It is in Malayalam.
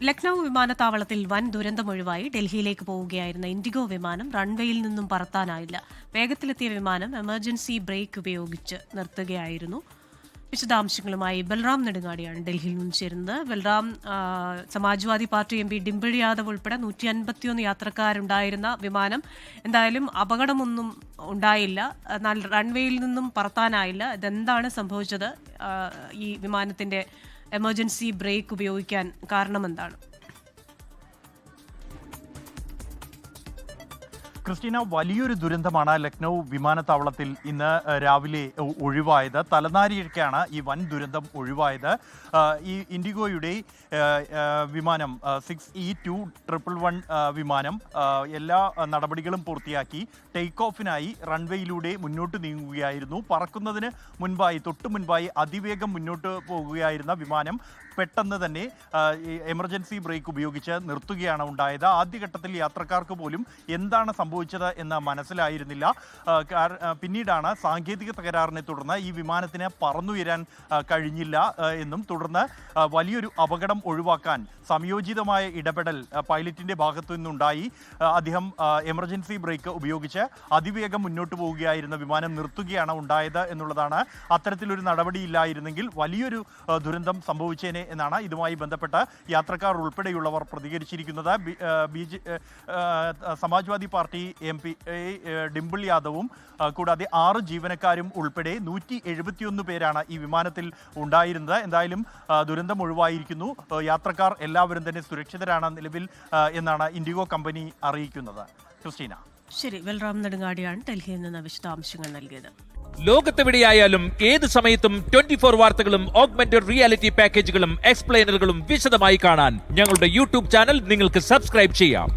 ലക്നൌ വിമാനത്താവളത്തിൽ വൻ ദുരന്തമൊഴിവായി ഡൽഹിയിലേക്ക് പോവുകയായിരുന്ന ഇൻഡിഗോ വിമാനം റൺവേയിൽ നിന്നും പറത്താനായില്ല. വേഗത്തിലെത്തിയ വിമാനം എമർജൻസി ബ്രേക്ക് ഉപയോഗിച്ച് നിർത്തുകയായിരുന്നു. വിശദാംശങ്ങളുമായി ബൽറാം നെടുങ്ങാടിയാണ് ഡൽഹിയിൽ നിന്ന് ചേരുന്നത്. Balram, Samajwadi party M P Dimple Yadav ഉൾപ്പെടെ 151 യാത്രക്കാരുണ്ടായിരുന്ന വിമാനം എന്തായാലും അപകടമൊന്നും ഉണ്ടായില്ല. എന്നാൽ റൺവേയിൽ നിന്നും പറത്താനായില്ല. ഇതെന്താണ് സംഭവിച്ചത്? ഈ വിമാനത്തിന്റെ എമർജൻസി ബ്രേക്ക് ഉപയോഗിക്കാൻ കാരണമെന്താണ്? ക്രിസ്റ്റീന, വലിയൊരു ദുരന്തമാണ് ലക്നൗ വിമാനത്താവളത്തിൽ ഇന്ന് രാവിലെ ഒഴിവായത്. തലനാരിഴയ്ക്കാണ് ഈ വൻ ദുരന്തം ഒഴിവായത്. ഈ ഇൻഡിഗോയുടെ വിമാനം 6E211 വിമാനം എല്ലാ നടപടികളും പൂർത്തിയാക്കി ടേക്ക് ഓഫിനായി റൺവേയിലൂടെ മുന്നോട്ട് നീങ്ങുകയായിരുന്നു. പറക്കുന്നതിന് മുൻപായി തൊട്ടു മുൻപായി അതിവേഗം മുന്നോട്ട് പോകുകയായിരുന്ന വിമാനം പെട്ടെന്ന് തന്നെ എമർജൻസി ബ്രേക്ക് ഉപയോഗിച്ച് നിർത്തുകയാണ് ഉണ്ടായത്. ആദ്യഘട്ടത്തിൽ യാത്രക്കാർക്ക് പോലും എന്താണ് സംഭവിച്ചത് എന്ന് മനസ്സിലായിരുന്നില്ല. പിന്നീടാണ് സാങ്കേതിക തകരാറിനെ തുടർന്ന് ഈ വിമാനത്തിന് പറന്നുയരാൻ കഴിഞ്ഞില്ല എന്നും തുടർന്ന് വലിയൊരു അപകടം ഒഴിവാക്കാൻ സംയോജിതമായ ഇടപെടൽ പൈലറ്റിന്റെ ഭാഗത്തു നിന്നുണ്ടായി. അദ്ദേഹം എമർജൻസി ബ്രേക്ക് ഉപയോഗിച്ച് അതിവേഗം മുന്നോട്ട് പോവുകയായിരുന്ന വിമാനം നിർത്തുകയാണ് ഉണ്ടായത് എന്നുള്ളതാണ്. അത്തരത്തിലൊരു നടപടിയില്ലായിരുന്നെങ്കിൽ വലിയൊരു ദുരന്തം സംഭവിച്ചേനെ എന്നാണ് ഇതുമായി ബന്ധപ്പെട്ട് യാത്രക്കാർ ഉൾപ്പെടെയുള്ളവർ പ്രതികരിച്ചിരിക്കുന്നത്. Samajwadi party M P Dimple യാദവും കൂടാതെ 6 ജീവനക്കാരും ഉൾപ്പെടെ 171 പേരാണ് ഈ വിമാനത്തിൽ ഉണ്ടായിരുന്നത്. എന്തായാലും ദുരന്തം ഒഴിവായിരിക്കുന്നു. യാത്രക്കാർ എല്ലാവരും തന്നെ സുരക്ഷിതരാണ് നിലവിൽ എന്നാണ് ഇൻഡിഗോ കമ്പനി അറിയിക്കുന്നത്. ക്രിസ്റ്റീന. ശരി, ബൽറാം നെടുങ്ങാടിയാണ് ഡൽഹിയിൽ നിന്ന് വിശദാംശങ്ങൾ നൽകിയത്. ലോകത്തെവിടെയായാലും ഏത് സമയത്തും 24 വാർത്തകളും ഓഗ്മെന്റഡ് റിയാലിറ്റി പാക്കേജുകളും എക്സ്പ്ലെയിനറുകളും വിശദമായി കാണാൻ ഞങ്ങളുടെ യൂട്യൂബ് ചാനൽ നിങ്ങൾക്ക് സബ്സ്ക്രൈബ് ചെയ്യാം.